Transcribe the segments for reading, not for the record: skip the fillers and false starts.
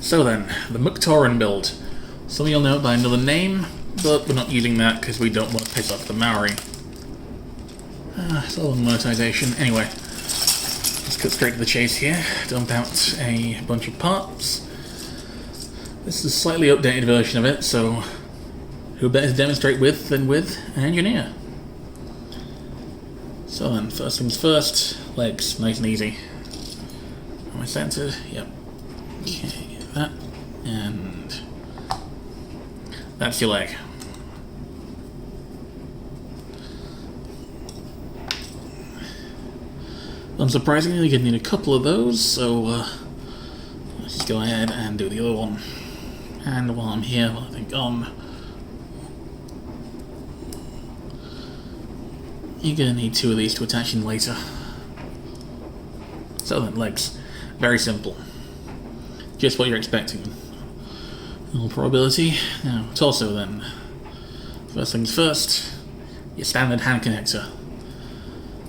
So then, the McToran build. Some of you'll know it by another name, but we're not using that because we don't want to piss off the Maori. It's all monetization. Anyway, let's cut straight to the chase here. Dump out a bunch of parts. This is a slightly updated version of it, so who better to demonstrate with than with an engineer? So then, first things first, legs, nice and easy. Am I centered? Yep. Okay, that, and that's your leg. Unsurprisingly, you're going to need a couple of those, so let's just go ahead and do the other one. And while I'm here, I think you're going to need two of these to attach in later. So then, legs. Very simple. Just what you're expecting. Little probability. Now, torso then. First things first, your standard hand connector.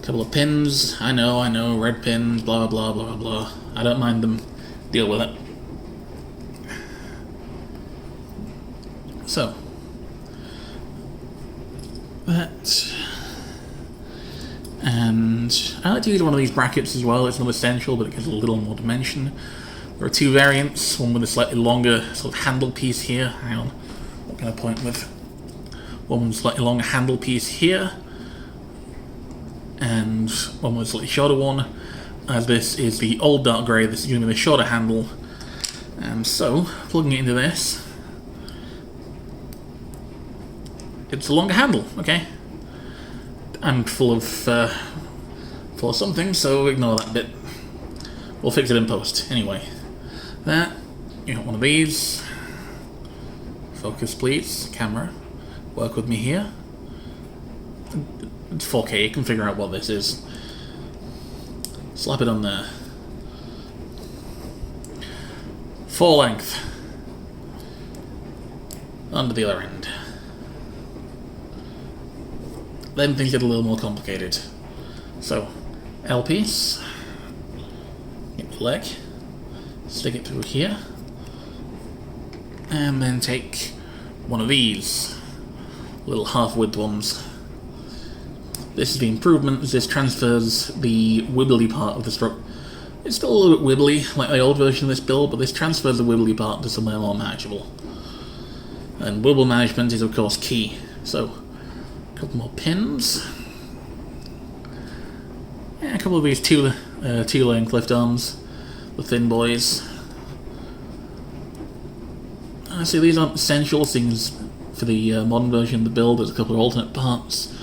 Couple of pins. I know, red pins, blah blah blah blah. I don't mind them. Deal with it. So, that. And I like to use one of these brackets as well. It's not essential, but it gives a little more dimension. There are two variants, one with a slightly longer sort of handle piece here. Hang on, what can I point with? One with a slightly longer handle piece here, and one with a slightly shorter one. As this is the old dark grey, this is going to be the shorter handle. And so, plugging it into this, it's a longer handle, okay? I'm full of something, so ignore that bit. We'll fix it in post. Anyway, that, you got one of these. Focus please, camera. Work with me here. It's 4K, you can figure out what this is. Slap it on there. Full length. Onto the other end. Then things get a little more complicated. So, L piece, get the leg, stick it through here, and then take one of these little half-width ones. This is the improvement, as this transfers the wibbly part of the structure. It's still a little bit wibbly, like the old version of this build, but this transfers the wibbly part to somewhere more manageable. And wibble management is of course key. So, a couple more pins. Yeah, a couple of these two-lane clipped arms, the thin boys. See, these aren't essential things for the modern version of the build. There's a couple of alternate parts,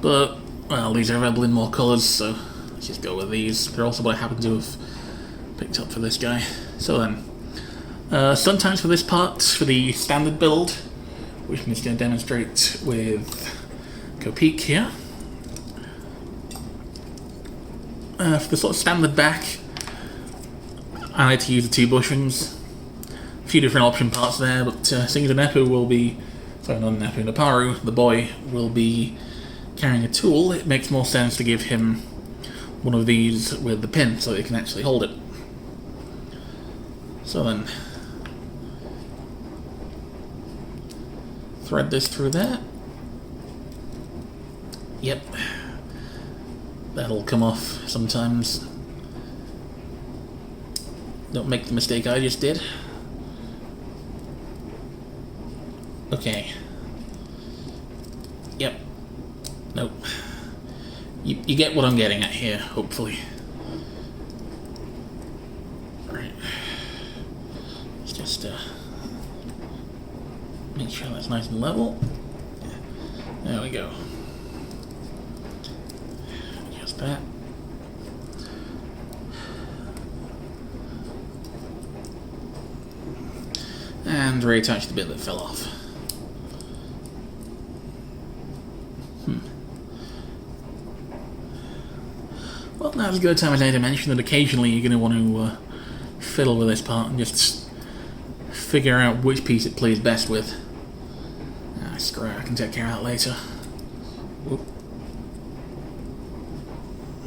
but well, these are available in more colours, so let's just go with these. They're also what I happen to have picked up for this guy. So then, sometimes for this part, for the standard build, which I'm just going to demonstrate with Copeak here. For the sort of standard back, I like to use the two bushings. A few different option parts there, but seeing the Nepu will be, sorry, not Nepu, Naparu, the boy, will be carrying a tool, it makes more sense to give him one of these with the pin so he can actually hold it. So then, thread this through there. Yep. That'll come off sometimes. Don't make the mistake I just did. Okay. Yep. Nope. You get what I'm getting at here, hopefully. Right. Let's just make sure that's nice and level. There we go. Just that. And reattach the bit that fell off. Well, now's as good a time as any to mention that occasionally you're going to want to fiddle with this part and just figure out which piece it plays best with. Screw it, I can take care of that later. Whoop.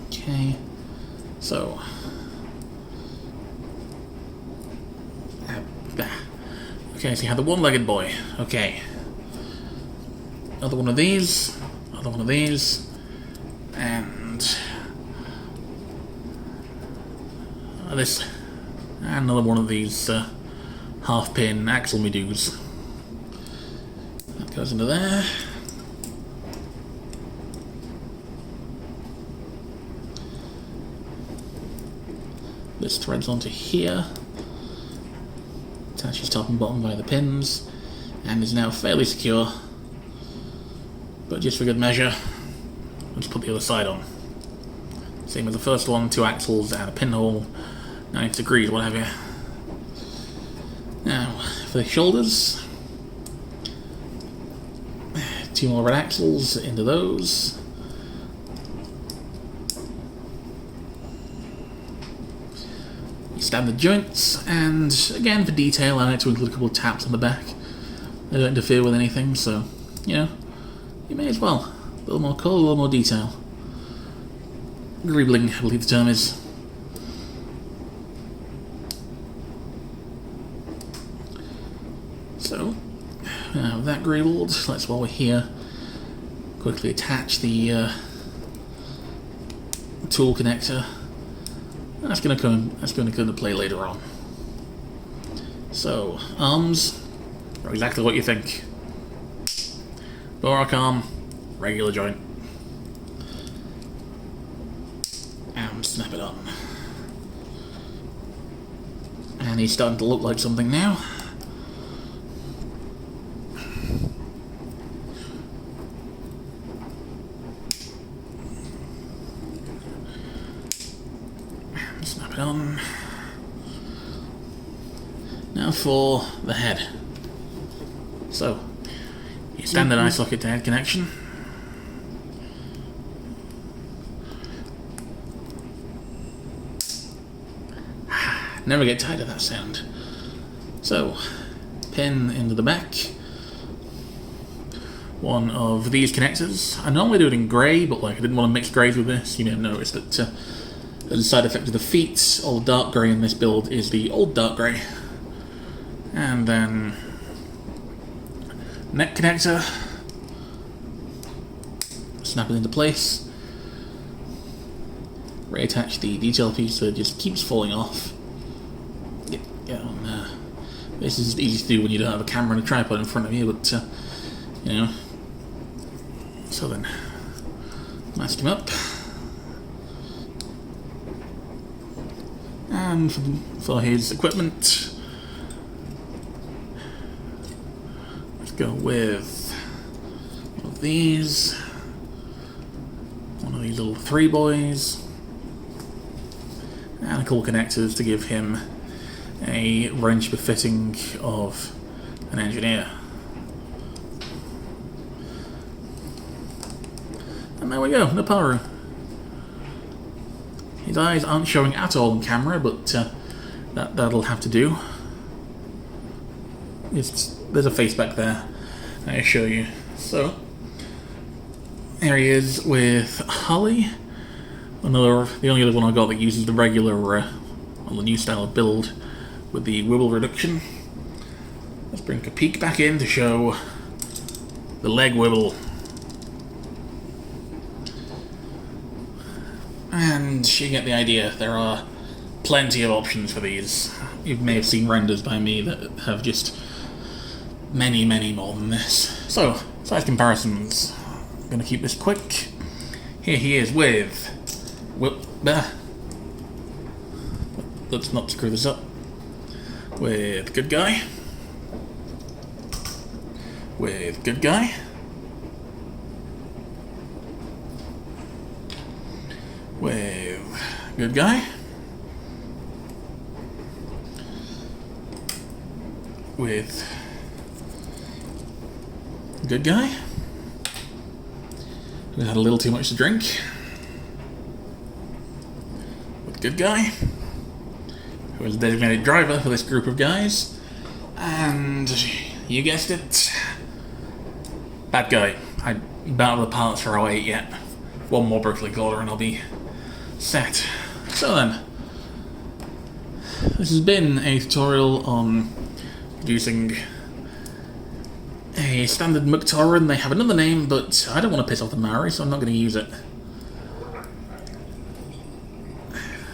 Okay, so add Okay, so you have the one-legged boy. Okay. Another one of these. Another one of these. And this. And another one of these half-pin axle me dudes. That goes into there. This threads onto here. Attaches top and bottom via the pins. And is now fairly secure. But just for good measure, let's put the other side on. Same as the first one, 2 axles and a pinhole, 90 degrees, what have you. Now, for the shoulders, 2 more red axles into those. Standard joints, and again for detail I like to include a couple of taps on the back. They don't interfere with anything, so, you know, you may as well. A little more colour, a little more detail. Greebling, I believe the term is. So, now with that greebled, let's, while we're here, quickly attach the tool connector. That's going to come into play later on. So, arms are exactly what you think. Borak arm, regular joint. And snap it on. And he's starting to look like something now. Snap it on. Now for the head. So, your standard eye socket to head connection. Never get tired of that sound. So, pin into the back. One of these connectors. I normally do it in grey, but like I didn't want to mix greys with this. You may have noticed that as a side effect of the feet, all the dark grey in this build is the old dark grey. And then neck connector. Snap it into place. Reattach the detail piece that just keeps falling off. Get on there. This is easy to do when you don't have a camera and a tripod in front of you, but you know. So then, mask him up. And for his equipment, let's go with one of these. One of these little 3 boys. And a couple connectors to give him a wrench befitting of an engineer. And there we go, the power room. His eyes aren't showing at all on camera, but that'll have to do. There's a face back there, I assure you. So, here he is with Holly. The only other one I got that uses the regular, the new style of build with the wibble reduction. Let's bring a peek back in to show the leg wibble. And you get the idea, there are plenty of options for these. You may have seen renders by me that have just many, many more than this. So, size comparisons. I'm going to keep this quick. Here he is with... Let's not screw this up. With good guy. With good guy. With good guy. With good guy. Who had a little too much to drink. With good guy. Who was a designated driver for this group of guys. And you guessed it, bad guy. I'm out of the parts for 08 yet. One more brutally color and I'll be set. So then, this has been a tutorial on producing a standard McToran. They have another name, but I don't want to piss off the Maori, so I'm not going to use it.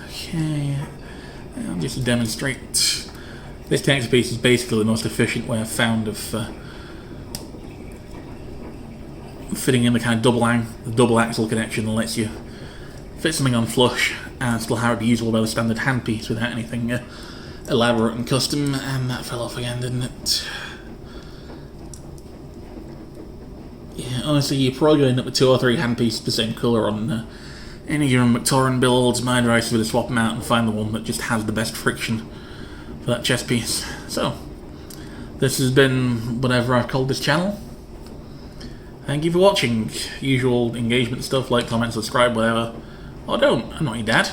Okay, I'll just demonstrate. This connector piece is basically the most efficient way I've found of fitting in the kind of double axle connection that lets you fit something on flush and still have it be usable by the standard handpiece without anything elaborate and custom. And that fell off again, didn't it? Yeah, honestly, you're probably going to end up with 2 or 3 handpieces the same colour on any given McToran builds. My advice is to swap them out and find the one that just has the best friction for that chest piece. So, this has been whatever I've called this channel. Thank you for watching. Usual engagement stuff, like, comment, subscribe, whatever. Or don't, I'm not your dad.